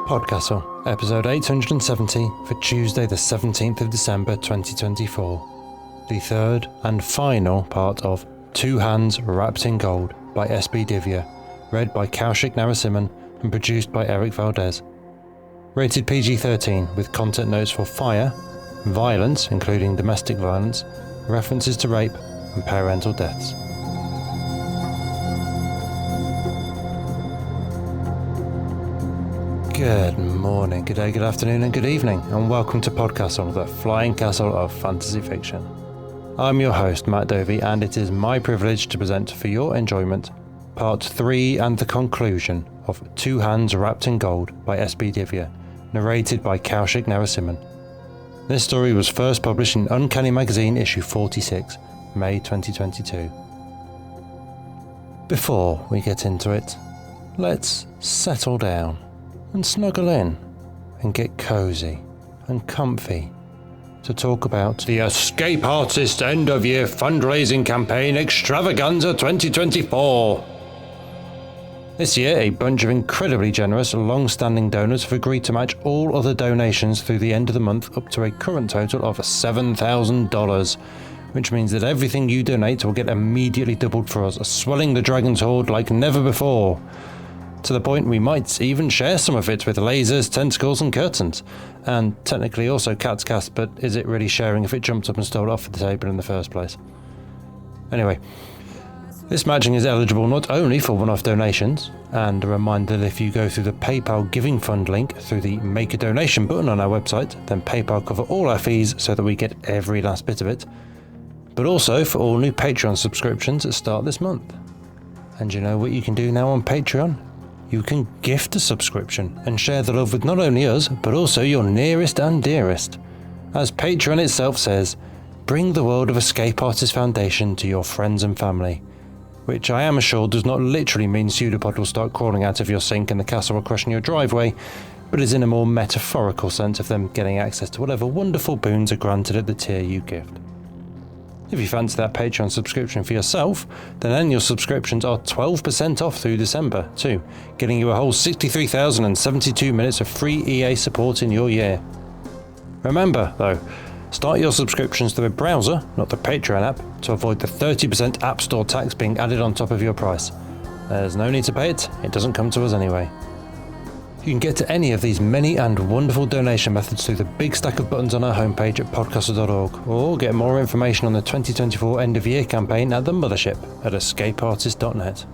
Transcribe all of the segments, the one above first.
PodCastle, episode 870 for Tuesday the 17th of December 2024. The third and final part of Two Hands Wrapped in Gold by S.B. Divya, read by Kaushik Narasimhan and produced by Eric Valdes. Rated PG-13 with content notes for fire, violence including domestic violence, references to rape and parental deaths. Good morning, good day, good afternoon and good evening, and welcome to PodCastle, the flying castle of fantasy fiction. I'm your host, Matt Dovey, and it is my privilege to present for your enjoyment Part 3 and the conclusion of Two Hands Wrapped in Gold by S.B. Divya, narrated by Kaushik Narasimhan. This story was first published in Uncanny Magazine issue 46, May 2022. Before we get into it, let's settle down and snuggle in and get cozy and comfy to talk about the Escape Artist End of Year Fundraising Campaign Extravaganza 2024. This year, a bunch of incredibly generous, long-standing donors have agreed to match all other donations through the end of the month up to a current total of $7,000, which means that everything you donate will get immediately doubled for us, swelling the Dragon's Hoard like never before. To the point we might even share some of it with lasers, tentacles and curtains. And technically also Cat's Cast, but is it really sharing if it jumped up and stole it off the table in the first place? Anyway, this matching is eligible not only for one-off donations, and a reminder that if you go through the PayPal Giving Fund link through the Make a Donation button on our website, then PayPal cover all our fees so that we get every last bit of it, but also for all new Patreon subscriptions that start this month. And you know what you can do now on Patreon? You can gift a subscription and share the love with not only us, but also your nearest and dearest. As Patreon itself says, bring the world of Escape Artist Foundation to your friends and family. Which I am assured does not literally mean Pseudopod will start crawling out of your sink and the castle will crush in your driveway, but is in a more metaphorical sense of them getting access to whatever wonderful boons are granted at the tier you gift. If you fancy that Patreon subscription for yourself, then annual subscriptions are 12% off through December too, getting you a whole 63,072 minutes of free EA support in your year. Remember, though, start your subscriptions through a browser, not the Patreon app, to avoid the 30% App Store tax being added on top of your price. There's no need to pay it doesn't come to us anyway. You can get to any of these many and wonderful donation methods through the big stack of buttons on our homepage at podcastle.org, or get more information on the 2024 End of Year campaign at the mothership at escapeartist.net.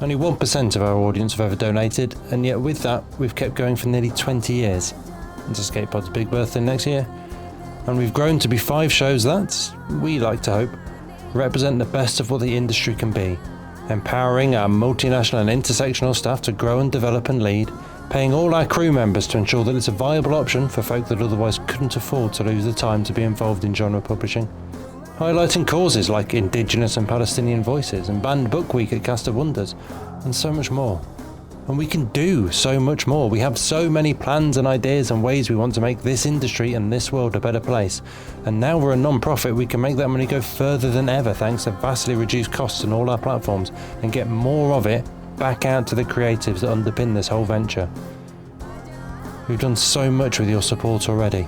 Only 1% of our audience have ever donated, and yet with that we've kept going for nearly 20 years. It's Escape Pod's big birthday next year, and we've grown to be 5 shows that, we like to hope, represent the best of what the industry can be. Empowering our multinational and intersectional staff to grow and develop and lead, paying all our crew members to ensure that it's a viable option for folk that otherwise couldn't afford to lose the time to be involved in genre publishing, highlighting causes like Indigenous and Palestinian voices and Banned Book Week at Cast of Wonders, and so much more. And we can do so much more. We have so many plans and ideas and ways we want to make this industry and this world a better place. And now we're a non-profit, we can make that money go further than ever thanks to vastly reduced costs on all our platforms and get more of it back out to the creatives that underpin this whole venture. We've done so much with your support already.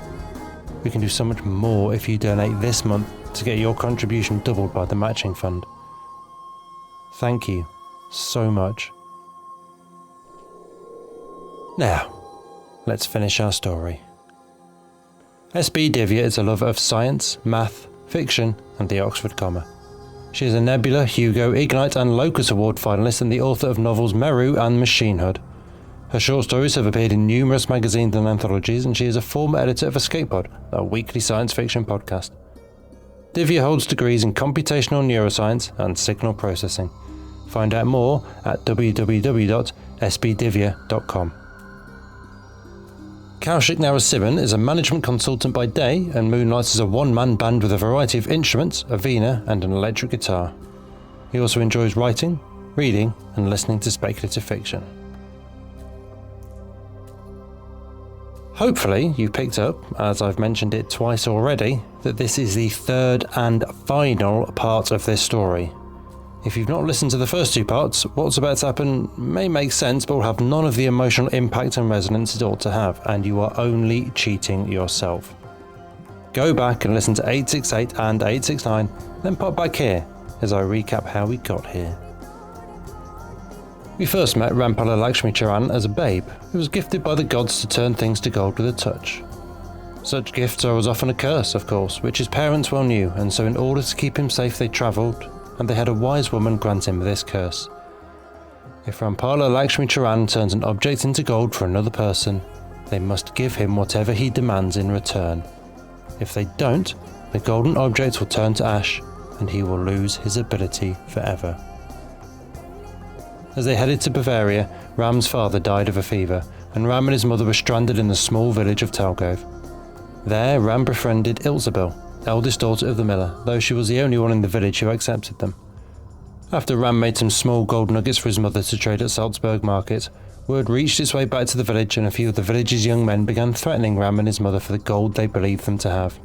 We can do so much more if you donate this month to get your contribution doubled by the matching fund. Thank you so much. Now, let's finish our story. S.B. Divya is a lover of science, math, fiction, and the Oxford comma. She is a Nebula, Hugo, Ignite, and Locus Award finalist and the author of novels Meru and Machine Hood. Her short stories have appeared in numerous magazines and anthologies, and she is a former editor of Escape Pod, a weekly science fiction podcast. Divya holds degrees in computational neuroscience and signal processing. Find out more at www.sbdivya.com. Kaushik Narasimhan is a management consultant by day and moonlights as a one-man band with a variety of instruments, a veena and an electric guitar. He also enjoys writing, reading and listening to speculative fiction. Hopefully you've picked up, as I've mentioned it twice already, that this is the third and final part of this story. If you've not listened to the first two parts, what's about to happen may make sense, but will have none of the emotional impact and resonance it ought to have, and you are only cheating yourself. Go back and listen to 868 and 869, then pop back here as I recap how we got here. We first met Rampala Lakshmi Charan as a babe who was gifted by the gods to turn things to gold with a touch. Such gifts are as often a curse, of course, which his parents well knew, and so in order to keep him safe they travelled, and they had a wise woman grant him this curse. If Rampala Lakshmi Charan turns an object into gold for another person, they must give him whatever he demands in return. If they don't, the golden object will turn to ash, and he will lose his ability forever. As they headed to Bavaria, Ram's father died of a fever, and Ram and his mother were stranded in the small village of Talgov. There, Ram befriended Ilzabil, eldest daughter of the miller, though she was the only one in the village who accepted them. After Ram made some small gold nuggets for his mother to trade at Salzburg market, word reached its way back to the village, and a few of the village's young men began threatening Ram and his mother for the gold they believed them to have.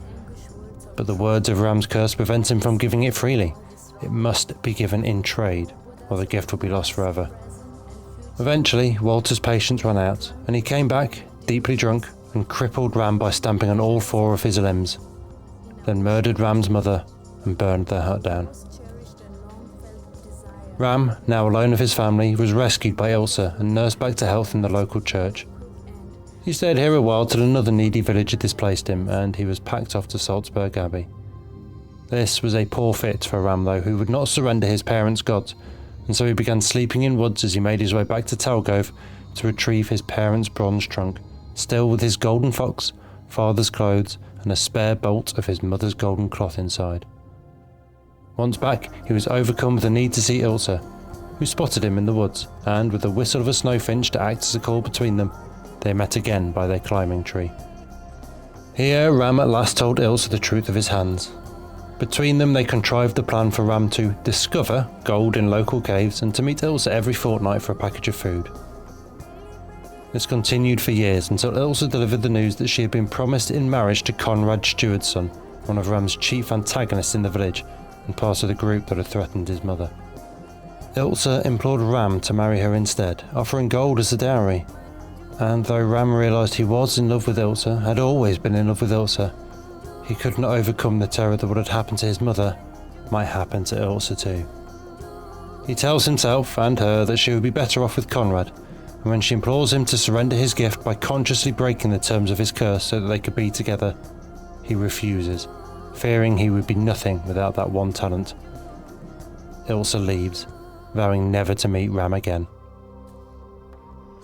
But the words of Ram's curse prevent him from giving it freely. It must be given in trade, or the gift will be lost forever. Eventually, Walter's patience ran out, and he came back, deeply drunk, and crippled Ram by stamping on all four of his limbs, then murdered Ram's mother and burned their hut down. Ram, now alone of his family, was rescued by Ilsa and nursed back to health in the local church. He stayed here a while till another needy village had displaced him, and he was packed off to Salzburg Abbey. This was a poor fit for Ram though, who would not surrender his parents' gods, and so he began sleeping in woods as he made his way back to Talgov to retrieve his parents' bronze trunk, still with his golden fox, father's clothes, and a spare bolt of his mother's golden cloth inside. Once back, he was overcome with the need to see Ilsa, who spotted him in the woods, and with the whistle of a snowfinch to act as a call between them, they met again by their climbing tree. Here, Ram at last told Ilsa the truth of his hands. Between them, they contrived the plan for Ram to discover gold in local caves and to meet Ilsa every fortnight for a package of food. This continued for years until Ilsa delivered the news that she had been promised in marriage to Conrad Stewardson, one of Ram's chief antagonists in the village and part of the group that had threatened his mother. Ilsa implored Ram to marry her instead, offering gold as a dowry. And though Ram realised he was in love with Ilsa, had always been in love with Ilsa, he could not overcome the terror that what had happened to his mother might happen to Ilsa too. He tells himself and her that she would be better off with Conrad, and when she implores him to surrender his gift by consciously breaking the terms of his curse so that they could be together, he refuses, fearing he would be nothing without that one talent. Ilsa leaves, vowing never to meet Ram again.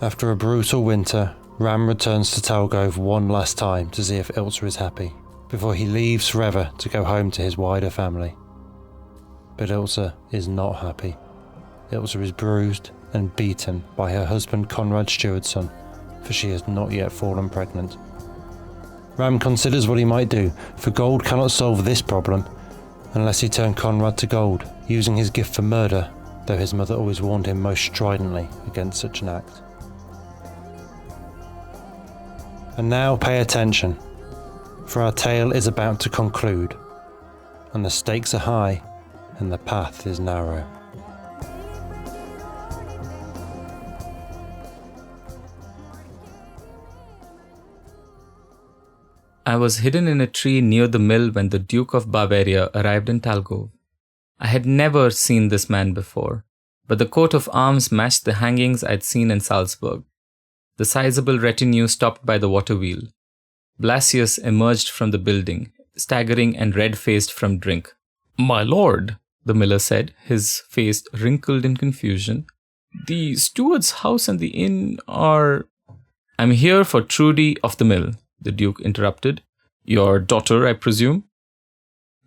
After a brutal winter, Ram returns to Talgov one last time to see if Ilsa is happy, before he leaves forever to go home to his wider family. But Ilsa is not happy. Ilsa is bruised and beaten by her husband Conrad Stewardson, for she has not yet fallen pregnant. Ram considers what he might do, for gold cannot solve this problem unless he turn Conrad to gold, using his gift for murder, though his mother always warned him most stridently against such an act. And now pay attention, for our tale is about to conclude, and the stakes are high and the path is narrow. I was hidden in a tree near the mill when the Duke of Bavaria arrived in Talgov. I had never seen this man before, but the coat of arms matched the hangings I'd seen in Salzburg. The sizable retinue stopped by the water wheel. Blasius emerged from the building, staggering and red-faced from drink. "My lord," the miller said, his face wrinkled in confusion, "the steward's house and the inn are—" "I'm here for Trudy of the mill," the Duke interrupted. "Your daughter, I presume?"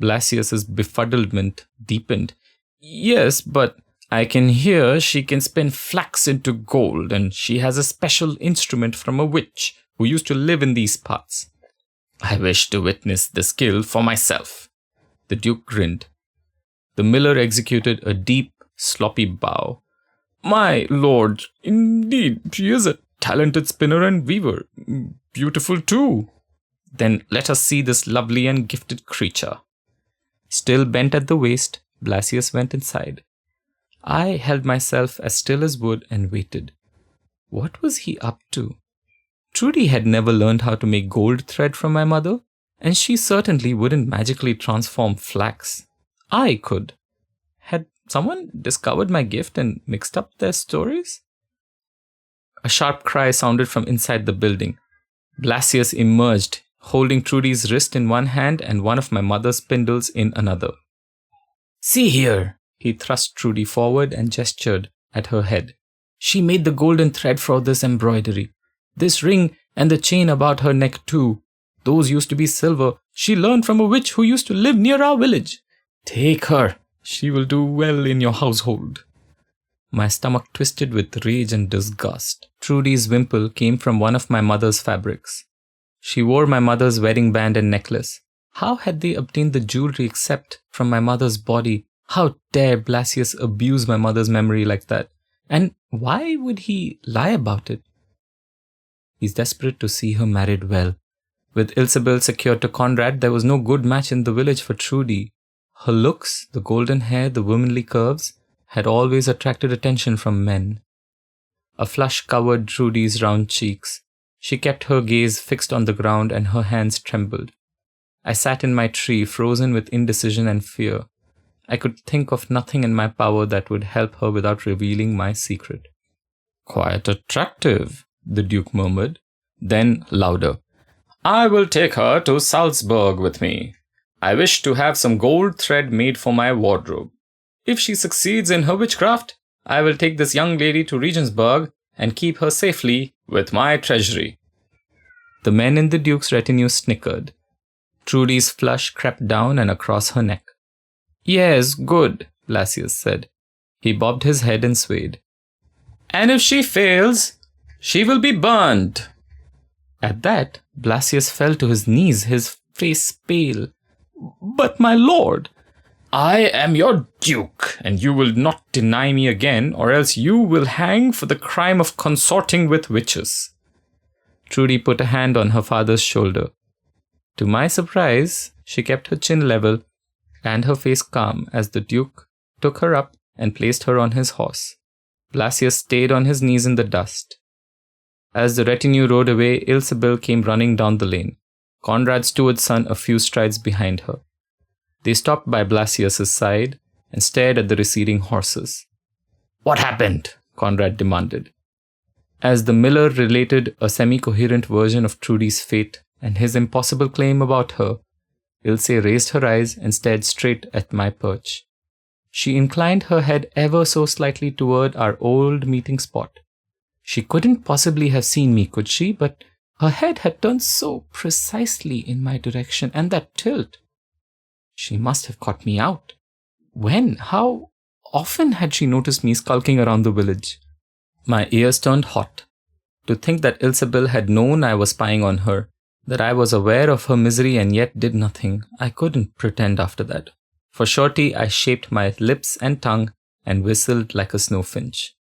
Blasius's befuddlement deepened. "Yes, but I can hear she can spin flax into gold, and she has a special instrument from a witch who used to live in these parts. I wish to witness the skill for myself." The Duke grinned. The miller executed a deep, sloppy bow. "My lord, indeed, she is a talented spinner and weaver. Beautiful too." "Then let us see this lovely and gifted creature." Still bent at the waist, Blasius went inside. I held myself as still as wood and waited. What was he up to? Trudy had never learned how to make gold thread from my mother, and she certainly wouldn't magically transform flax. I could. Had someone discovered my gift and mixed up their stories? A sharp cry sounded from inside the building. Blasius emerged, holding Trudy's wrist in one hand and one of my mother's spindles in another. "See here!" He thrust Trudy forward and gestured at her head. "She made the golden thread for this embroidery. This ring and the chain about her neck too. Those used to be silver. She learned from a witch who used to live near our village. Take her. She will do well in your household." My stomach twisted with rage and disgust. Trudy's wimple came from one of my mother's fabrics. She wore my mother's wedding band and necklace. How had they obtained the jewelry except from my mother's body? How dare Blasius abuse my mother's memory like that? And why would he lie about it? He's desperate to see her married well. With Ilsebel secured to Conrad, there was no good match in the village for Trudy. Her looks, the golden hair, the womanly curves, had always attracted attention from men. A flush covered Trudy's round cheeks. She kept her gaze fixed on the ground and her hands trembled. I sat in my tree, frozen with indecision and fear. I could think of nothing in my power that would help her without revealing my secret. "Quite attractive," the Duke murmured. Then louder. "I will take her to Salzburg with me. I wish to have some gold thread made for my wardrobe. If she succeeds in her witchcraft, I will take this young lady to Regensburg and keep her safely with my treasury." The men in the Duke's retinue snickered. Trudy's flush crept down and across her neck. "Yes, good," Blasius said. He bobbed his head and swayed. "And if she fails, she will be burned." At that, Blasius fell to his knees, his face pale. "But my lord, I am your duke, and you will not deny me again, or else you will hang for the crime of consorting with witches." Trudy put a hand on her father's shoulder. To my surprise, she kept her chin level and her face calm as the duke took her up and placed her on his horse. Blasius stayed on his knees in the dust. As the retinue rode away, Ilsebel came running down the lane, Conrad's steward's son a few strides behind her. They stopped by Blasius's side and stared at the receding horses. "What happened?" Conrad demanded. As the miller related a semi-coherent version of Trudy's fate and his impossible claim about her, Ilse raised her eyes and stared straight at my perch. She inclined her head ever so slightly toward our old meeting spot. She couldn't possibly have seen me, could she? But her head had turned so precisely in my direction, and that tilt. She must have caught me out. When? How often had she noticed me skulking around the village? My ears turned hot. To think that Ilsebel had known I was spying on her, that I was aware of her misery and yet did nothing, I couldn't pretend after that. For surety, I shaped my lips and tongue and whistled like a snowfinch.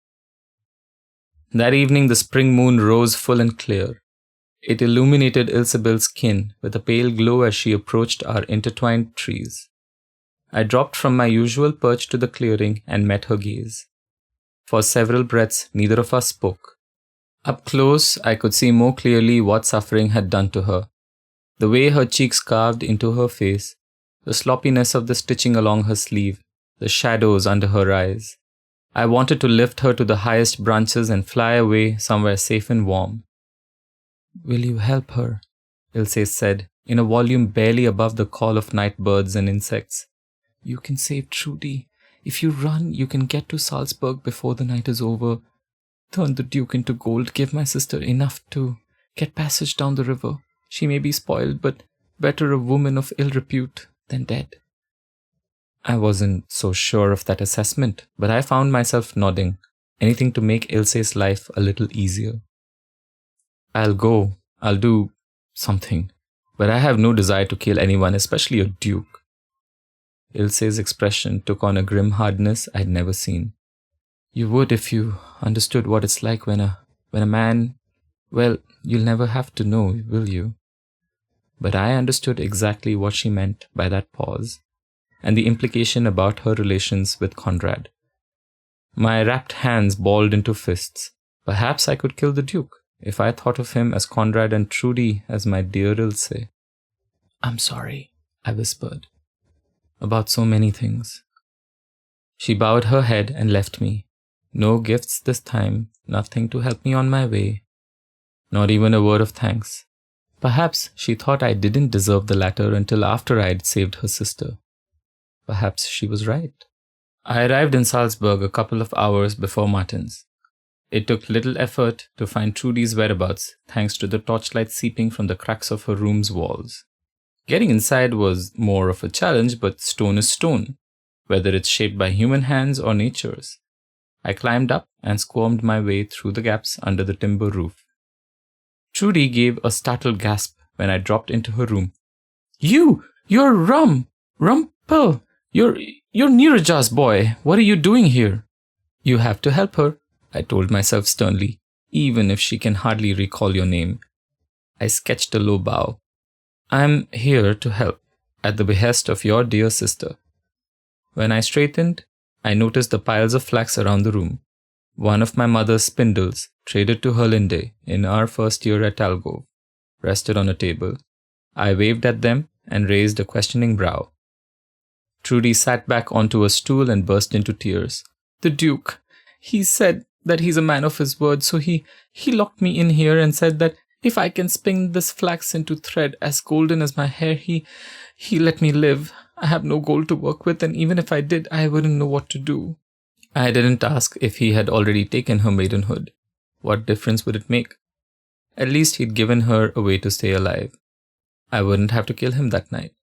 That evening, the spring moon rose full and clear. It illuminated Ilsebel's skin with a pale glow as she approached our intertwined trees. I dropped from my usual perch to the clearing and met her gaze. For several breaths, neither of us spoke. Up close, I could see more clearly what suffering had done to her. The way her cheeks carved into her face, the sloppiness of the stitching along her sleeve, the shadows under her eyes. I wanted to lift her to the highest branches and fly away somewhere safe and warm. "Will you help her?" Ilse said, in a volume barely above the call of night birds and insects. "You can save Trudy. If you run, you can get to Salzburg before the night is over. Turn the Duke into gold. Give my sister enough to get passage down the river. She may be spoiled, but better a woman of ill repute than dead." I wasn't so sure of that assessment, but I found myself nodding, anything to make Ilse's life a little easier. "I'll go. I'll do something. But I have no desire to kill anyone, especially a duke." Ilse's expression took on a grim hardness I'd never seen. "You would if you understood what it's like when a man... Well, you'll never have to know, will you?" But I understood exactly what she meant by that pause, and the implication about her relations with Conrad. My wrapped hands balled into fists. Perhaps I could kill the Duke if I thought of him as Conrad and Trudy as my dear Ilse. "I'm sorry," I whispered, "about so many things." She bowed her head and left me. No gifts this time, nothing to help me on my way. Not even a word of thanks. Perhaps she thought I didn't deserve the latter until after I had saved her sister. Perhaps she was right. I arrived in Salzburg a couple of hours before Martin's. It took little effort to find Trudy's whereabouts, thanks to the torchlight seeping from the cracks of her room's walls. Getting inside was more of a challenge, but stone is stone, whether it's shaped by human hands or nature's. I climbed up and squirmed my way through the gaps under the timber roof. Trudy gave a startled gasp when I dropped into her room. You're Rumpel! You're Neeraja's boy. What are you doing here?" "You have to help her," I told myself sternly, "even if she can hardly recall your name." I sketched a low bow. "I'm here to help, at the behest of your dear sister." When I straightened, I noticed the piles of flax around the room. One of my mother's spindles, traded to Herlinde in our first year at Talgov, rested on a table. I waved at them and raised a questioning brow. Trudy sat back onto a stool and burst into tears. "The Duke, he said that he's a man of his word, so he locked me in here and said that if I can spin this flax into thread as golden as my hair, he let me live. I have no gold to work with, and even if I did, I wouldn't know what to do." I didn't ask if he had already taken her maidenhood. What difference would it make? At least he'd given her a way to stay alive. I wouldn't have to kill him that night.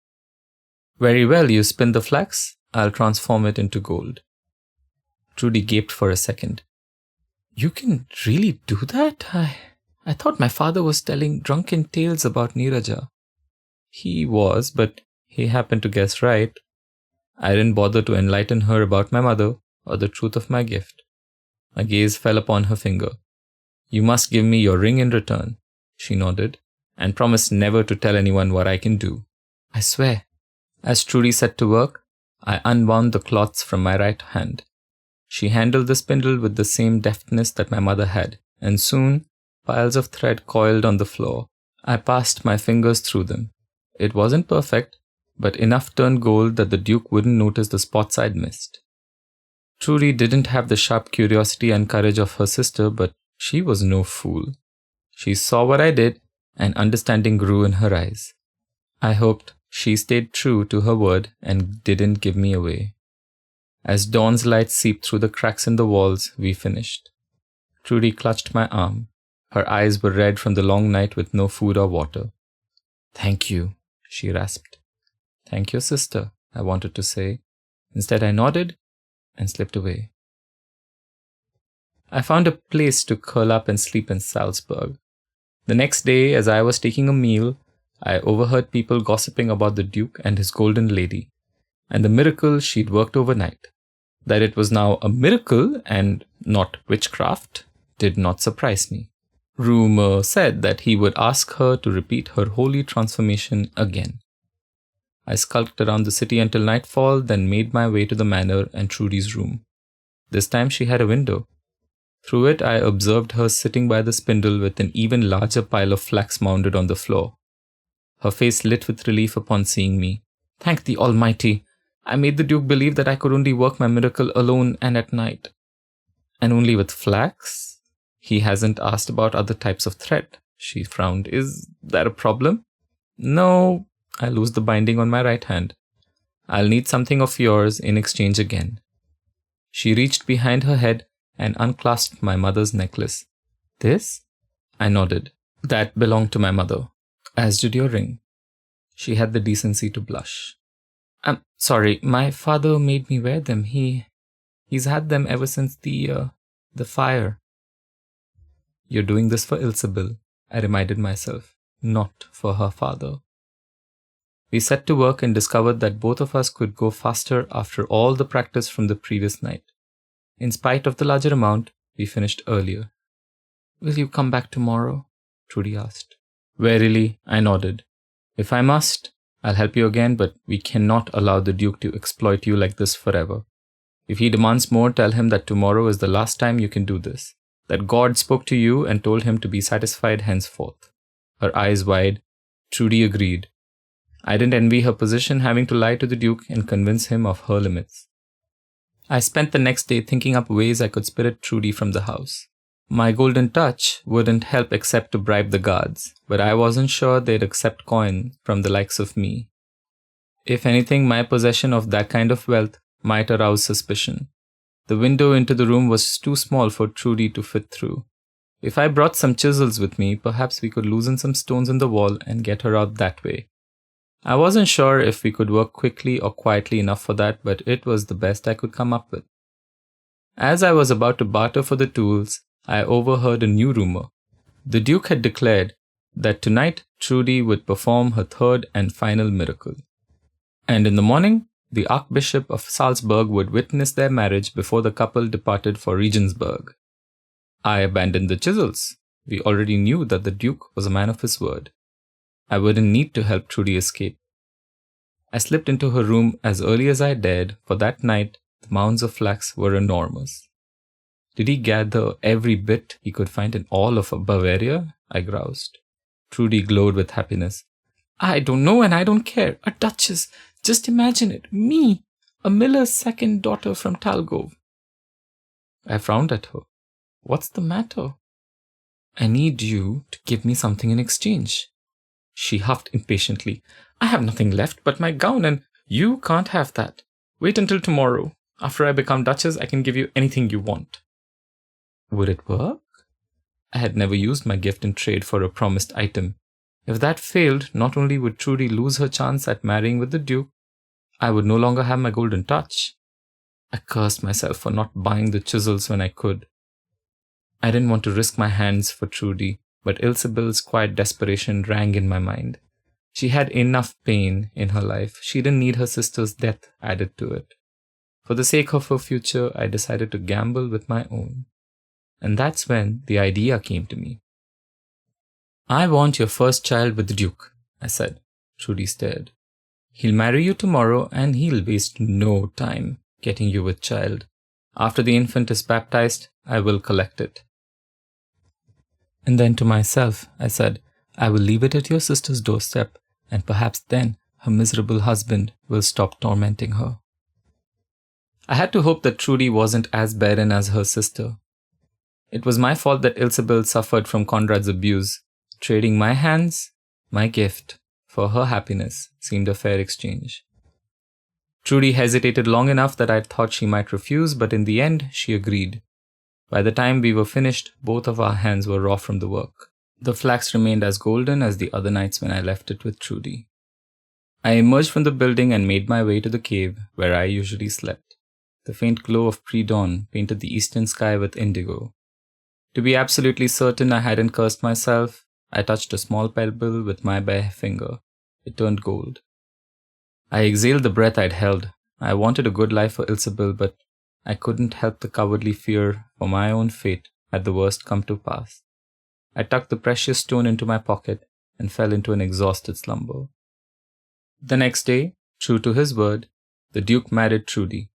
"Very well, you spin the flax. I'll transform it into gold." Trudy gaped for a second. "You can really do that? I thought my father was telling drunken tales about Neeraja." He was, but he happened to guess right. I didn't bother to enlighten her about my mother or the truth of my gift. My gaze fell upon her finger. "You must give me your ring in return," she nodded, "and promise never to tell anyone what I can do." "I swear." As Trudy set to work, I unwound the cloths from my right hand. She handled the spindle with the same deftness that my mother had, and soon piles of thread coiled on the floor. I passed my fingers through them. It wasn't perfect, but enough turned gold that the Duke wouldn't notice the spots I'd missed. Trudy didn't have the sharp curiosity and courage of her sister, but she was no fool. She saw what I did, and understanding grew in her eyes. I hoped she stayed true to her word and didn't give me away. As dawn's light seeped through the cracks in the walls, we finished. Trudy clutched my arm. Her eyes were red from the long night with no food or water. "Thank you," she rasped. "Thank your sister," I wanted to say. Instead, I nodded and slipped away. I found a place to curl up and sleep in Salzburg. The next day, as I was taking a meal, I overheard people gossiping about the Duke and his golden lady, and the miracle she'd worked overnight. That it was now a miracle and not witchcraft did not surprise me. Rumor said that he would ask her to repeat her holy transformation again. I skulked around the city until nightfall, then made my way to the manor and Trudy's room. This time she had a window. Through it I observed her sitting by the spindle with an even larger pile of flax mounded on the floor. Her face lit with relief upon seeing me. "Thank the Almighty! I made the Duke believe that I could only work my miracle alone and at night." "And only with flax? He hasn't asked about other types of thread," she frowned. "Is that a problem?" "No." I loosed the binding on my right hand. "I'll need something of yours in exchange again." She reached behind her head and unclasped my mother's necklace. "This?" I nodded. "That belonged to my mother. As did your ring." She had the decency to blush. "I'm sorry, my father made me wear them. He's had them ever since the fire." "You're doing this for Ilsebill," I reminded myself, "not for her father." We set to work and discovered that both of us could go faster after all the practice from the previous night. In spite of the larger amount, we finished earlier. "Will you come back tomorrow?" Trudy asked. Warily, I nodded. "If I must, I'll help you again, but we cannot allow the Duke to exploit you like this forever." If he demands more, tell him that tomorrow is the last time you can do this, that God spoke to you and told him to be satisfied henceforth. Her eyes wide, Trudy agreed. I didn't envy her position, having to lie to the Duke and convince him of her limits. I spent the next day thinking up ways I could spirit Trudy from the house. My golden touch wouldn't help except to bribe the guards, but I wasn't sure they'd accept coin from the likes of me. If anything, my possession of that kind of wealth might arouse suspicion. The window into the room was too small for Trudy to fit through. If I brought some chisels with me, perhaps we could loosen some stones in the wall and get her out that way. I wasn't sure if we could work quickly or quietly enough for that, but it was the best I could come up with. As I was about to barter for the tools, I overheard a new rumor. The Duke had declared that tonight Trudy would perform her third and final miracle. And in the morning, the Archbishop of Salzburg would witness their marriage before the couple departed for Regensburg. I abandoned the chisels. We already knew that the Duke was a man of his word. I wouldn't need to help Trudy escape. I slipped into her room as early as I dared, for that night the mounds of flax were enormous. Did he gather every bit he could find in all of Bavaria? I groused. Trudy glowed with happiness. I don't know and I don't care. A duchess. Just imagine it. Me, a miller's second daughter from Talgov. I frowned at her. What's the matter? I need you to give me something in exchange. She huffed impatiently. I have nothing left but my gown, and you can't have that. Wait until tomorrow. After I become Duchess, I can give you anything you want. Would it work? I had never used my gift in trade for a promised item. If that failed, not only would Trudy lose her chance at marrying with the Duke, I would no longer have my golden touch. I cursed myself for not buying the chisels when I could. I didn't want to risk my hands for Trudy, but Ilsebel's quiet desperation rang in my mind. She had enough pain in her life. She didn't need her sister's death added to it. For the sake of her future, I decided to gamble with my own. And that's when the idea came to me. I want your first child with the Duke, I said. Trudy stared. He'll marry you tomorrow and he'll waste no time getting you with child. After the infant is baptized, I will collect it. And then to myself, I said, I will leave it at your sister's doorstep, and perhaps then her miserable husband will stop tormenting her. I had to hope that Trudy wasn't as barren as her sister. It was my fault that Ilsebel suffered from Conrad's abuse. Trading my hands, my gift, for her happiness seemed a fair exchange. Trudy hesitated long enough that I thought she might refuse, but in the end she agreed. By the time we were finished, both of our hands were raw from the work. The flax remained as golden as the other nights when I left it with Trudy. I emerged from the building and made my way to the cave where I usually slept. The faint glow of pre-dawn painted the eastern sky with indigo. To be absolutely certain I hadn't cursed myself, I touched a small pebble with my bare finger. It turned gold. I exhaled the breath I'd held. I wanted a good life for Ilsebel, but I couldn't help the cowardly fear for my own fate had the worst come to pass. I tucked the precious stone into my pocket and fell into an exhausted slumber. The next day, true to his word, the Duke married Trudy.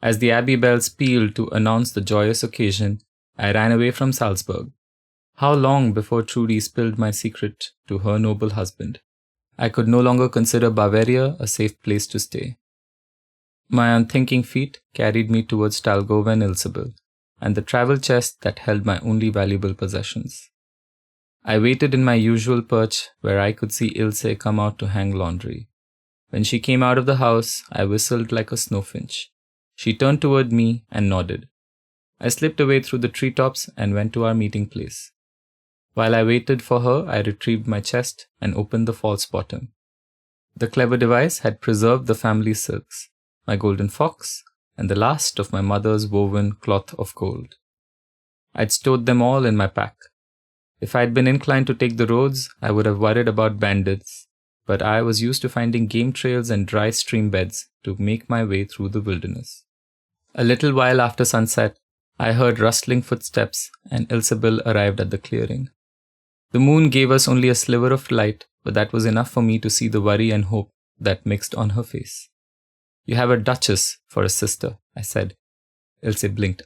As the abbey bells pealed to announce the joyous occasion, I ran away from Salzburg. How long before Trudy spilled my secret to her noble husband? I could no longer consider Bavaria a safe place to stay. My unthinking feet carried me towards Talgov and Ilsebel, and the travel chest that held my only valuable possessions. I waited in my usual perch where I could see Ilse come out to hang laundry. When she came out of the house, I whistled like a snowfinch. She turned toward me and nodded. I slipped away through the treetops and went to our meeting place. While I waited for her, I retrieved my chest and opened the false bottom. The clever device had preserved the family silks, my golden fox, and the last of my mother's woven cloth of gold. I'd stowed them all in my pack. If I'd been inclined to take the roads, I would have worried about bandits, but I was used to finding game trails and dry stream beds to make my way through the wilderness. A little while after sunset, I heard rustling footsteps and Ilsebel arrived at the clearing. The moon gave us only a sliver of light, but that was enough for me to see the worry and hope that mixed on her face. You have a duchess for a sister, I said. Ilse blinked.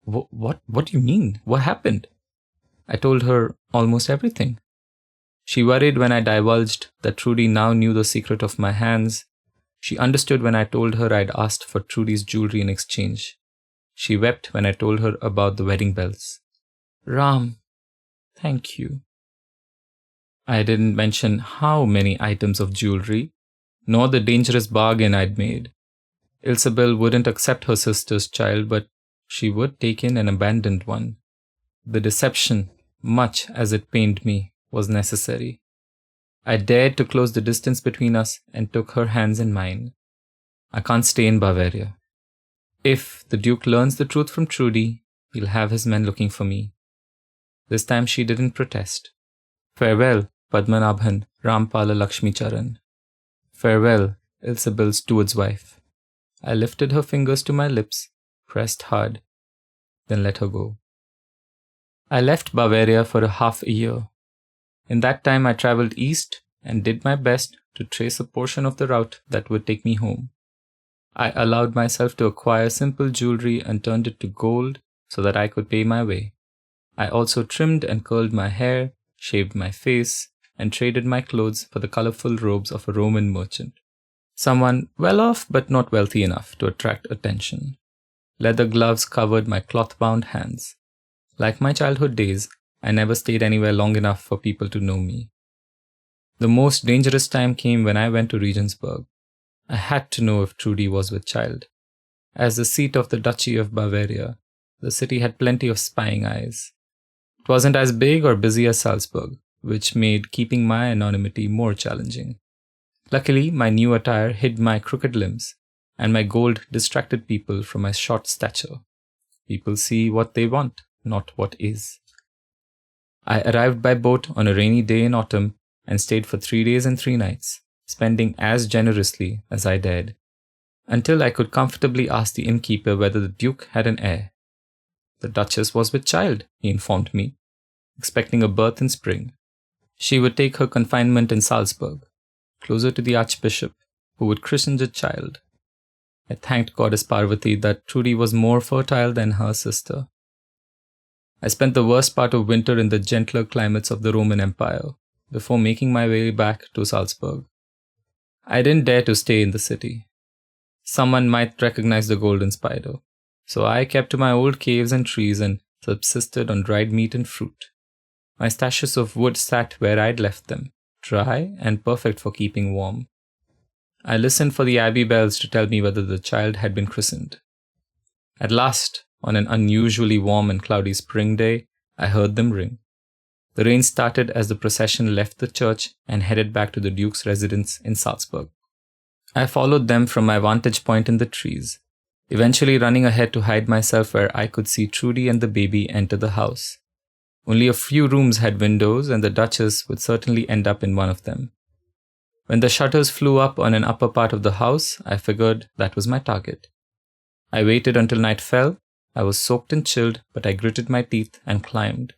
What do you mean? What happened? I told her almost everything. She worried when I divulged that Trudy now knew the secret of my hands. She understood when I told her I'd asked for Trudy's jewelry in exchange. She wept when I told her about the wedding bells. Ram, thank you. I didn't mention how many items of jewelry, nor the dangerous bargain I'd made. Ilsabel wouldn't accept her sister's child, but she would take in an abandoned one. The deception, much as it pained me, was necessary. I dared to close the distance between us and took her hands in mine. I can't stay in Bavaria. If the Duke learns the truth from Trudy, he'll have his men looking for me. This time she didn't protest. Farewell, Padmanabhan Rampala Lakshmi Charan. Farewell, Ilsabel's steward's wife. I lifted her fingers to my lips, pressed hard, then let her go. I left Bavaria for half a year. In that time I travelled east and did my best to trace a portion of the route that would take me home. I allowed myself to acquire simple jewelry and turned it to gold so that I could pay my way. I also trimmed and curled my hair, shaved my face, and traded my clothes for the colourful robes of a Roman merchant. Someone well off but not wealthy enough to attract attention. Leather gloves covered my cloth-bound hands. Like my childhood days, I never stayed anywhere long enough for people to know me. The most dangerous time came when I went to Regensburg. I had to know if Trudy was with child. As the seat of the Duchy of Bavaria, the city had plenty of spying eyes. It wasn't as big or busy as Salzburg, which made keeping my anonymity more challenging. Luckily, my new attire hid my crooked limbs, and my gold distracted people from my short stature. People see what they want, not what is. I arrived by boat on a rainy day in autumn and stayed for 3 days and 3 nights, spending as generously as I dared, until I could comfortably ask the innkeeper whether the Duke had an heir. The Duchess was with child, he informed me, expecting a birth in spring. She would take her confinement in Salzburg, closer to the Archbishop, who would christen the child. I thanked Goddess Parvati that Trudy was more fertile than her sister. I spent the worst part of winter in the gentler climates of the Roman Empire, before making my way back to Salzburg. I didn't dare to stay in the city. Someone might recognize the golden spider, so I kept to my old caves and trees and subsisted on dried meat and fruit. My stashes of wood sat where I'd left them, dry and perfect for keeping warm. I listened for the abbey bells to tell me whether the child had been christened. At last, on an unusually warm and cloudy spring day, I heard them ring. The rain started as the procession left the church and headed back to the Duke's residence in Salzburg. I followed them from my vantage point in the trees, eventually running ahead to hide myself where I could see Trudy and the baby enter the house. Only a few rooms had windows, and the Duchess would certainly end up in one of them. When the shutters flew up on an upper part of the house, I figured that was my target. I waited until night fell. I was soaked and chilled, but I gritted my teeth and climbed.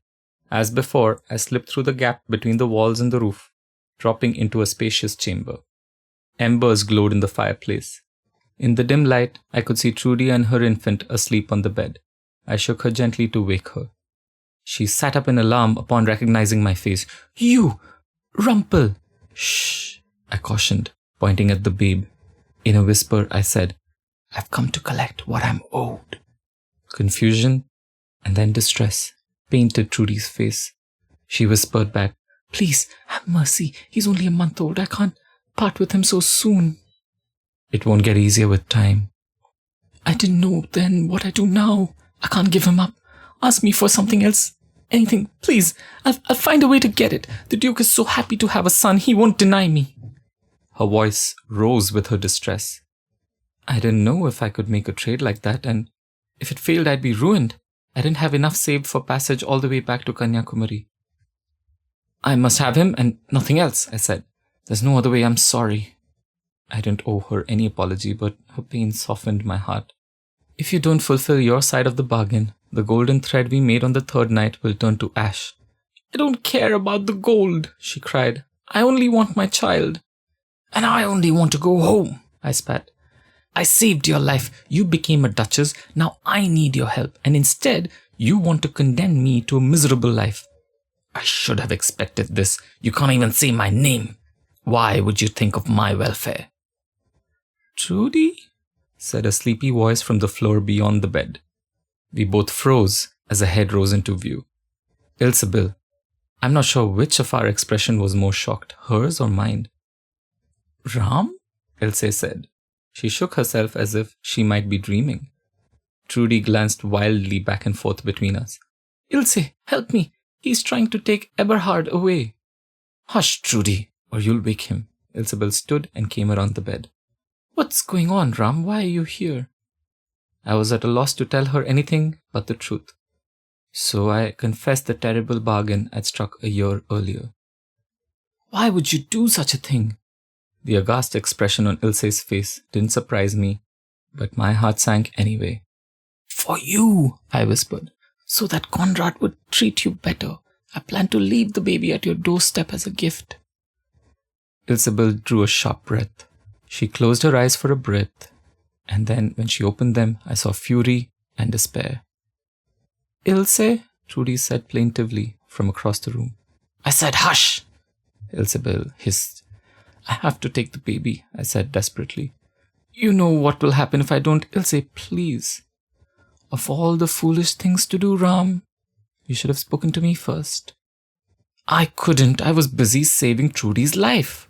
As before, I slipped through the gap between the walls and the roof, dropping into a spacious chamber. Embers glowed in the fireplace. In the dim light, I could see Trudy and her infant asleep on the bed. I shook her gently to wake her. She sat up in alarm upon recognizing my face. "You! Rumpel!" "Shh!" I cautioned, pointing at the babe. In a whisper, I said, "I've come to collect what I'm owed." Confusion and then distress painted Trudy's face. She whispered back, "Please, have mercy. He's only a month old. I can't part with him so soon." "It won't get easier with time." "I didn't know then what I do now. I can't give him up. Ask me for something else. Anything, please. I'll find a way to get it. The Duke is so happy to have a son, he won't deny me." Her voice rose with her distress. I didn't know if I could make a trade like that, and if it failed, I'd be ruined. I didn't have enough saved for passage all the way back to Kanyakumari. "I must have him and nothing else," I said. "There's no other way. I'm sorry." I didn't owe her any apology, but her pain softened my heart. "If you don't fulfill your side of the bargain, the golden thread we made on the 3rd night will turn to ash." "I don't care about the gold," she cried. "I only want my child." "And I only want to go home," I spat. I saved your life. You became a duchess. Now I need your help. And instead, you want to condemn me to a miserable life. I should have expected this. You can't even say my name. Why would you think of my welfare? Trudy? Said a sleepy voice from the floor beyond the bed. We both froze as a head rose into view. Ilsebil. I'm not sure which of our expression was more shocked, hers or mine. Ram? Ilse said. She shook herself as if she might be dreaming. Trudy glanced wildly back and forth between us. Ilse, help me. He's trying to take Eberhard away. Hush, Trudy, or you'll wake him. Ilsebil stood and came around the bed. What's going on, Ram? Why are you here? I was at a loss to tell her anything but the truth. So I confessed the terrible bargain I'd struck a year earlier. Why would you do such a thing? The aghast expression on Ilse's face didn't surprise me, but my heart sank anyway. For you, I whispered, so that Conrad would treat you better. I plan to leave the baby at your doorstep as a gift. Ilsebil drew a sharp breath. She closed her eyes for a breath, and then when she opened them, I saw fury and despair. Ilse, Trudy said plaintively from across the room. I said, hush! Ilsebil hissed. I have to take the baby, I said desperately. You know what will happen if I don't, Ilse, please. Of all the foolish things to do, Ram, you should have spoken to me first. I couldn't. I was busy saving Trudy's life.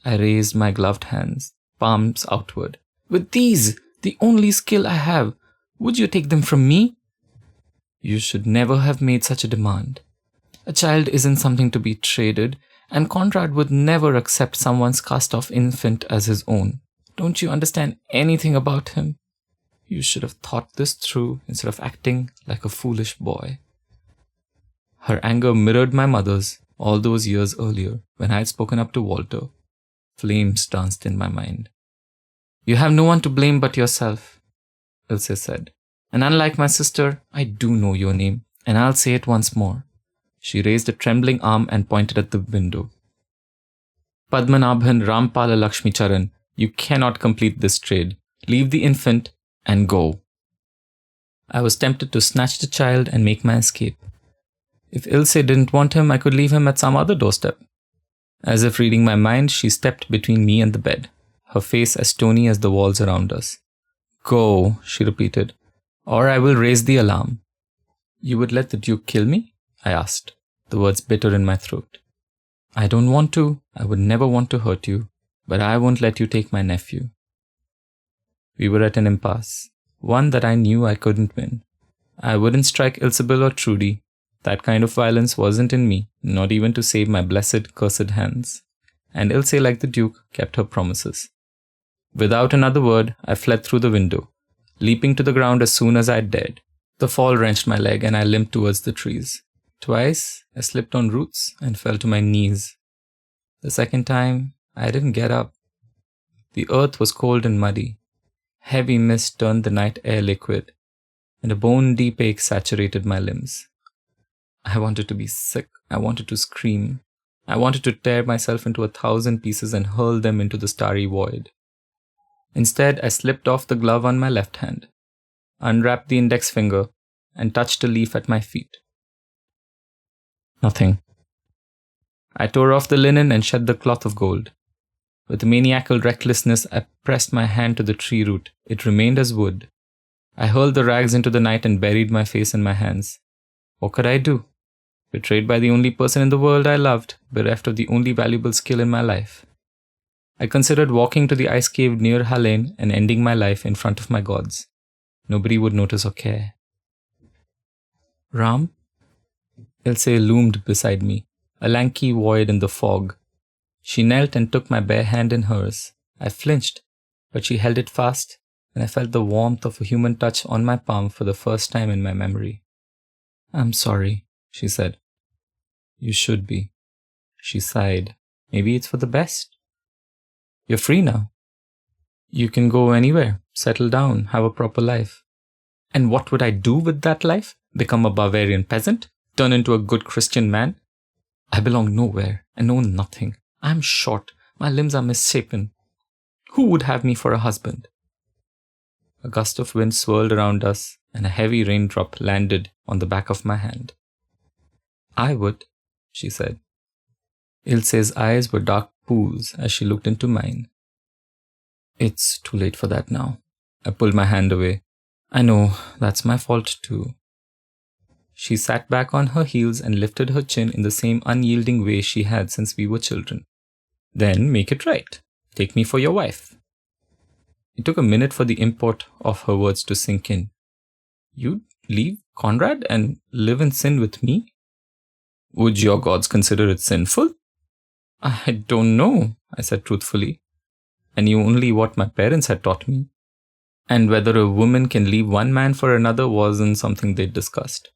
I raised my gloved hands, palms outward. With these, the only skill I have, would you take them from me? You should never have made such a demand. A child isn't something to be traded, and Conrad would never accept someone's cast-off infant as his own. Don't you understand anything about him? You should have thought this through instead of acting like a foolish boy. Her anger mirrored my mother's all those years earlier when I had spoken up to Walter. Flames danced in my mind. You have no one to blame but yourself, Ilse said. And unlike my sister, I do know your name, and I'll say it once more. She raised a trembling arm and pointed at the window. Padmanabhan Rampala Lakshmi Charan, you cannot complete this trade. Leave the infant and go. I was tempted to snatch the child and make my escape. If Ilse didn't want him, I could leave him at some other doorstep. As if reading my mind, she stepped between me and the bed, her face as stony as the walls around us. Go, she repeated, or I will raise the alarm. You would let the Duke kill me? I asked, the words bitter in my throat. I don't want to. I would never want to hurt you, but I won't let you take my nephew. We were at an impasse, one that I knew I couldn't win. I wouldn't strike Ilsebil or Trudy. That kind of violence wasn't in me, not even to save my blessed, cursed hands. And Ilse, like the Duke, kept her promises. Without another word, I fled through the window, leaping to the ground as soon as I dared. The fall wrenched my leg and I limped towards the trees. Twice, I slipped on roots and fell to my knees. The second time, I didn't get up. The earth was cold and muddy. Heavy mist turned the night air liquid, and a bone-deep ache saturated my limbs. I wanted to be sick. I wanted to scream. I wanted to tear myself into 1,000 pieces and hurl them into the starry void. Instead, I slipped off the glove on my left hand, unwrapped the index finger, and touched a leaf at my feet. Nothing. I tore off the linen and shed the cloth of gold. With maniacal recklessness, I pressed my hand to the tree root. It remained as wood. I hurled the rags into the night and buried my face in my hands. What could I do? Betrayed by the only person in the world I loved, bereft of the only valuable skill in my life. I considered walking to the ice cave near Hallane and ending my life in front of my gods. Nobody would notice or care. Ram? Ilse loomed beside me, a lanky void in the fog. She knelt and took my bare hand in hers. I flinched, but she held it fast, and I felt the warmth of a human touch on my palm for the first time in my memory. I'm sorry, she said. You should be. She sighed. Maybe it's for the best. You're free now. You can go anywhere, settle down, have a proper life. And what would I do with that life? Become a Bavarian peasant? Turn into a good Christian man? I belong nowhere and know nothing. I'm short. My limbs are misshapen. Who would have me for a husband? a gust of wind swirled around us, and a heavy raindrop landed on the back of my hand. "I would," she said. Ilse's eyes were dark pools as she looked into mine. "It's too late for that now." I pulled my hand away. "I know, that's my fault too." She sat back on her heels and lifted her chin in the same unyielding way she had since we were children. "Then make it right. Take me for your wife." It took a minute for the import of her words to sink in. "You'd leave Conrad and live in sin with me? Would your gods consider it sinful?" "I don't know," I said truthfully. I knew only what my parents had taught me. And whether a woman can leave one man for another wasn't something they'd discussed.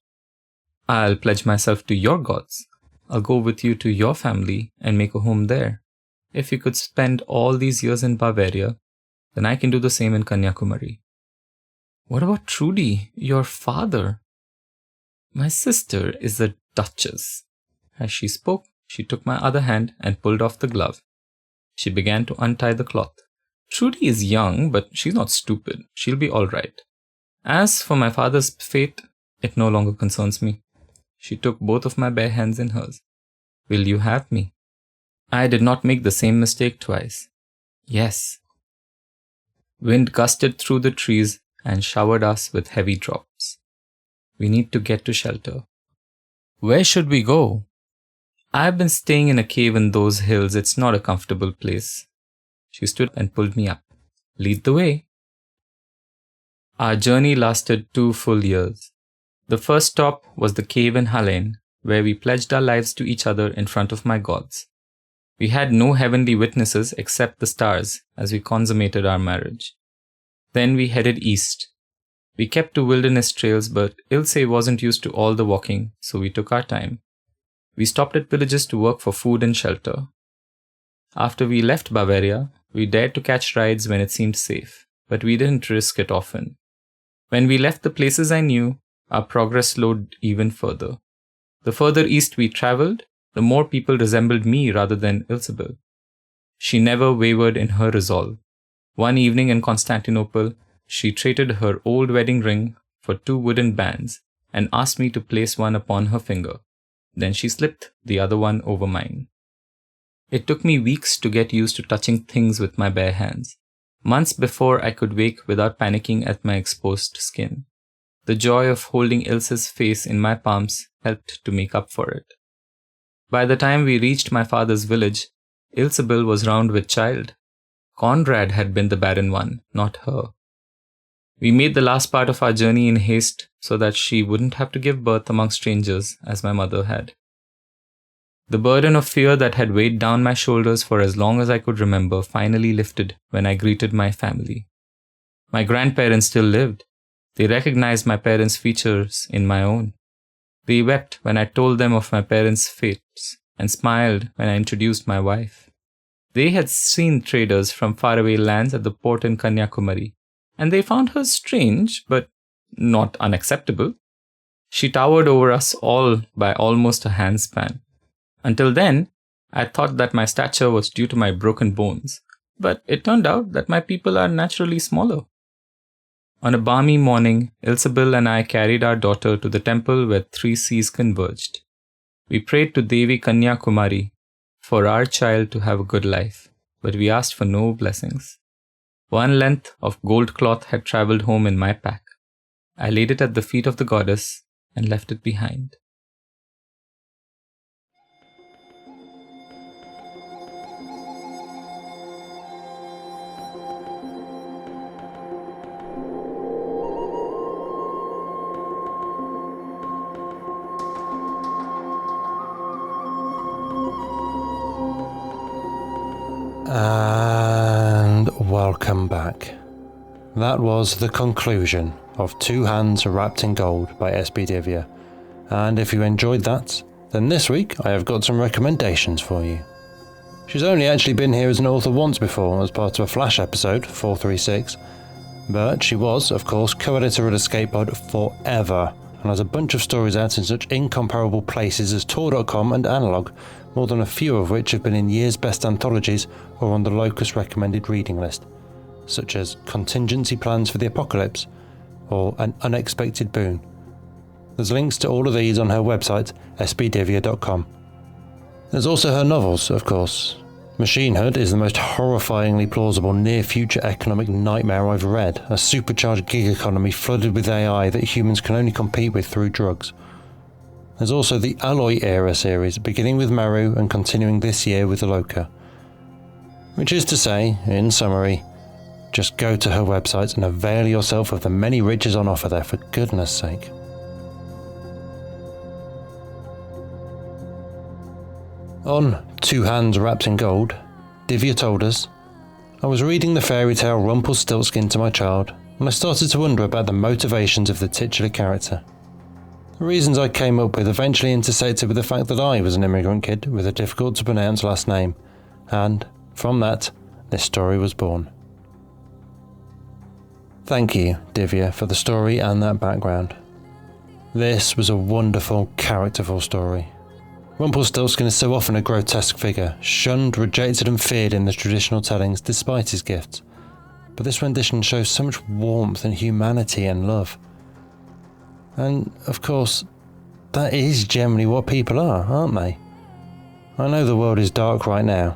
"I'll pledge myself to your gods. I'll go with you to your family and make a home there. If you could spend all these years in Bavaria, then I can do the same in Kanyakumari." "What about Trudy, your father?" "My sister is a duchess." As she spoke, she took my other hand and pulled off the glove. She began to untie the cloth. "Trudy is young, but she's not stupid. She'll be all right. As for my father's fate, it no longer concerns me." She took both of my bare hands in hers. "Will you have me?" I did not make the same mistake twice. "Yes." Wind gusted through the trees and showered us with heavy drops. "We need to get to shelter." "Where should we go?" "I've been staying in a cave in those hills. It's not a comfortable place." She stood and pulled me up. "Lead the way." Our journey lasted 2 full years. The first stop was the cave in Hallein, where we pledged our lives to each other in front of my gods. We had no heavenly witnesses except the stars as we consummated our marriage. Then we headed east. We kept to wilderness trails, but Ilse wasn't used to all the walking, so we took our time. We stopped at villages to work for food and shelter. After we left Bavaria, we dared to catch rides when it seemed safe, but we didn't risk it often. When we left the places I knew, our progress slowed even further. The further east we traveled, the more people resembled me rather than Ilsebel. She never wavered in her resolve. One evening in Constantinople, she traded her old wedding ring for 2 wooden bands and asked me to place one upon her finger. Then she slipped the other one over mine. It took me weeks to get used to touching things with my bare hands. Months before I could wake without panicking at my exposed skin. The joy of holding Ilse's face in my palms helped to make up for it. By the time we reached my father's village, Ilsebel was round with child. Conrad had been the barren one, not her. We made the last part of our journey in haste so that she wouldn't have to give birth among strangers as my mother had. The burden of fear that had weighed down my shoulders for as long as I could remember finally lifted when I greeted my family. My grandparents still lived. They recognized my parents' features in my own. They wept when I told them of my parents' fates and smiled when I introduced my wife. They had seen traders from faraway lands at the port in Kanyakumari, and they found her strange, but not unacceptable. She towered over us all by almost a handspan. Until then, I thought that my stature was due to my broken bones, but it turned out that my people are naturally smaller. On a balmy morning, Ilsebel and I carried our daughter to the temple where 3 seas converged. We prayed to Devi Kanyakumari for our child to have a good life, but we asked for no blessings. 1 length of gold cloth had travelled home in my pack. I laid it at the feet of the goddess and left it behind. And welcome back. That was the conclusion of 2 Hands Wrapped in Gold by S.B. Divya. And if you enjoyed that, then this week I have got some recommendations for you. She's only actually been here as an author once before as part of a Flash episode, 436, but she was, of course, co-editor at Escape Pod forever, and has a bunch of stories out in such incomparable places as Tor.com and Analog, more than a few of which have been in year's best anthologies or on the Locus recommended reading list. such as contingency plans for the apocalypse or an unexpected boon. There's links to all of these on her website, sbdivya.com. There's also her novels, of course. Machinehood is the most horrifyingly plausible near-future economic nightmare I've read, a supercharged gig economy flooded with AI that humans can only compete with through drugs. There's also the Alloy Era series, beginning with Maru and continuing this year with Aloka. Which is to say, in summary, just go to her website and avail yourself of the many riches on offer there, for goodness sake. On Two Hands Wrapped in Gold, Divya told us, I was reading the fairy tale Rumpelstiltskin to my child, and I started to wonder about the motivations of the titular character. The reasons I came up with eventually intersected with the fact that I was an immigrant kid with a difficult to pronounce last name, and from that, this story was born. Thank you, Divya, for the story and that background. This was a wonderful, characterful story. Rumpelstiltskin is so often a grotesque figure, shunned, rejected and feared in the traditional tellings despite his gifts. But this rendition shows so much warmth and humanity and love. And, of course, that is generally what people are, aren't they? I know the world is dark right now.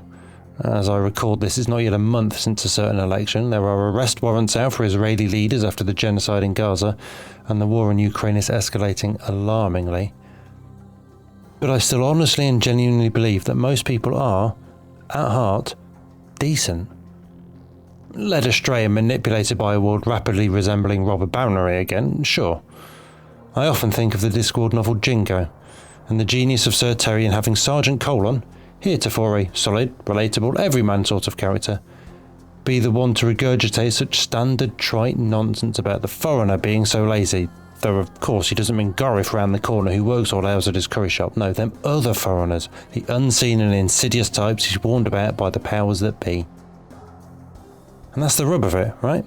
As I record this, it's not yet a month since a certain election. There are arrest warrants out for Israeli leaders after the genocide in Gaza, and the war in Ukraine is escalating alarmingly. But I still honestly and genuinely believe that most people are, at heart, decent. Led astray and manipulated by a world rapidly resembling Robert Bowery again, sure. I often think of the Discworld novel Jingo, and the genius of Sir Terry in having Sergeant Colon, heretofore a solid, relatable, everyman sort of character, be the one to regurgitate such standard trite nonsense about the foreigner being so lazy, though of course he doesn't mean Gorif round the corner who works all hours at his curry shop, no, them other foreigners, the unseen and insidious types he's warned about by the powers that be. And that's the rub of it, right?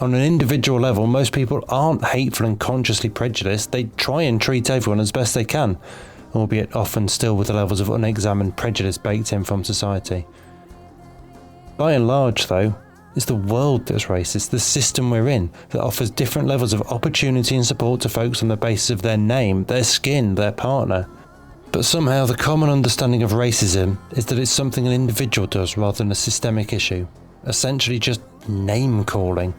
On an individual level, most people aren't hateful and consciously prejudiced, they try and treat everyone as best they can, albeit often still with the levels of unexamined prejudice baked in from society. By and large, though, it's the world that's racist, the system we're in, that offers different levels of opportunity and support to folks on the basis of their name, their skin, their partner. But somehow the common understanding of racism is that it's something an individual does rather than a systemic issue, essentially just name-calling.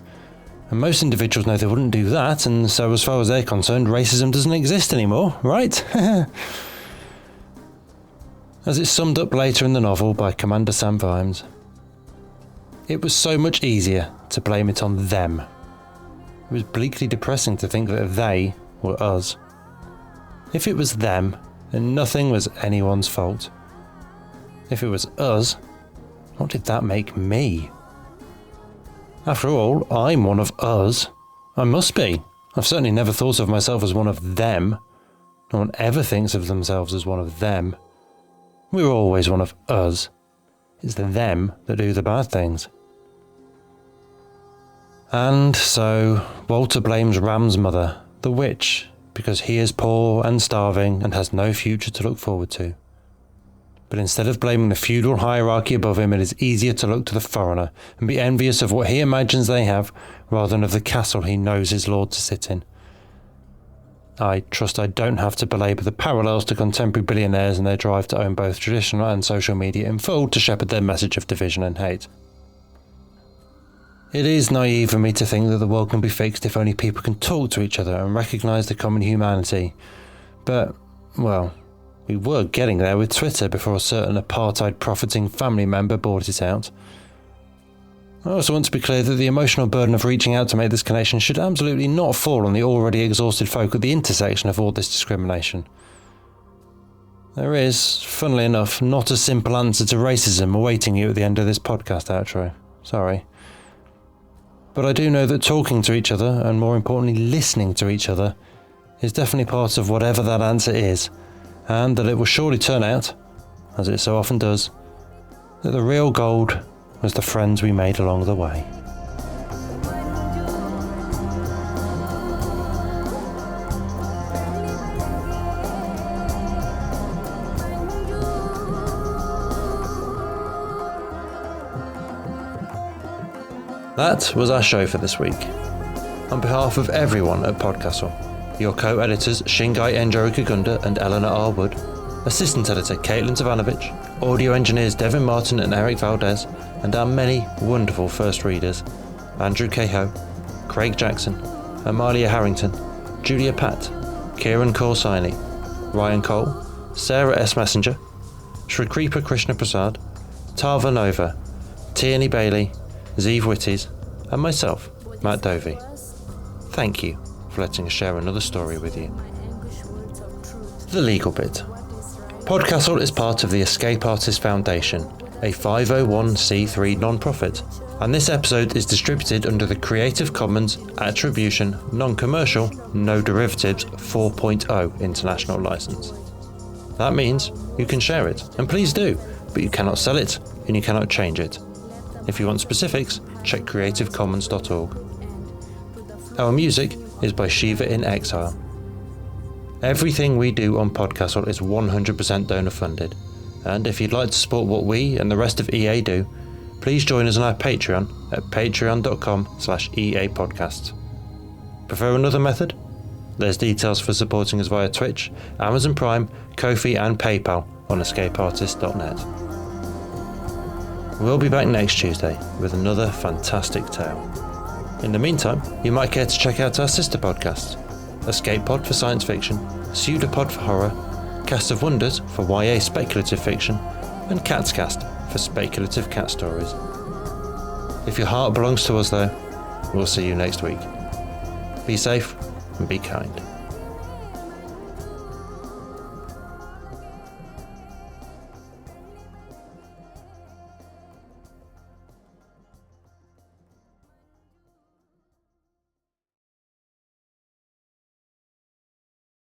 And most individuals know they wouldn't do that, and so as far as they're concerned, racism doesn't exist anymore, right? As it's summed up later in the novel by Commander Sam Vimes, it was so much easier to blame it on them. It was bleakly depressing to think that they were us. If it was them, then nothing was anyone's fault. If it was us, what did that make me? After all, I'm one of us. I must be. I've certainly never thought of myself as one of them. No one ever thinks of themselves as one of them. We're always one of us. It's the them that do the bad things. And so, Walter blames Ram's mother, the witch, because he is poor and starving and has no future to look forward to. But instead of blaming the feudal hierarchy above him, it is easier to look to the foreigner and be envious of what he imagines they have, rather than of the castle he knows his lord to sit in. I trust I don't have to belabour the parallels to contemporary billionaires and their drive to own both traditional and social media in full to shepherd their message of division and hate. It is naive of me to think that the world can be fixed if only people can talk to each other and recognise the common humanity. But, well, we were getting there with Twitter before a certain apartheid-profiting family member bought it out. I also want to be clear that the emotional burden of reaching out to make this connection should absolutely not fall on the already exhausted folk at the intersection of all this discrimination. There is, funnily enough, not a simple answer to racism awaiting you at the end of this podcast outro. Sorry. But I do know that talking to each other, and more importantly listening to each other, is definitely part of whatever that answer is, and that it will surely turn out, as it so often does, that the real gold was the friends we made along the way. That was our show for this week. On behalf of everyone at PodCastle, your co-editors Shingai Enjoro Kagunda and Eleanor R. Wood, assistant editor Caitlin Zavanovich, audio engineers Devin Martin and Eric Valdes, and our many wonderful first readers, Andrew Cahoe, Craig Jackson, Amalia Harrington, Julia Patt, Kieran Corsaini, Ryan Cole, Sarah S. Messenger, Shrikripa Krishna Prasad, Tava Nova, Tierney Bailey, Zeev Witties, and myself, Matt Dovey. Thank you for letting us share another story with you. The legal bit. PodCastle is part of the Escape Artist Foundation, a 501c3 non-profit, and this episode is distributed under the Creative Commons Attribution Non-Commercial No Derivatives 4.0 international license. That means you can share it, and please do, but you cannot sell it and you cannot change it. If you want specifics, check creativecommons.org. Our music is by Shiva in Exile. Everything we do on PodCastle is 100% donor funded, and if you'd like to support what we and the rest of EA do, please join us on our Patreon at patreon.com/EApodcasts. Prefer another method? There's details for supporting us via Twitch, Amazon Prime, Ko-fi and PayPal on escapeartist.net. We'll be back next Tuesday with another fantastic tale. In the meantime, you might care to check out our sister podcasts, Escape Pod for science fiction, Pseudopod for horror, Cast of Wonders for YA speculative fiction, and Cat's Cast for speculative cat stories. If your heart belongs to us though, we'll see you next week. Be safe and be kind.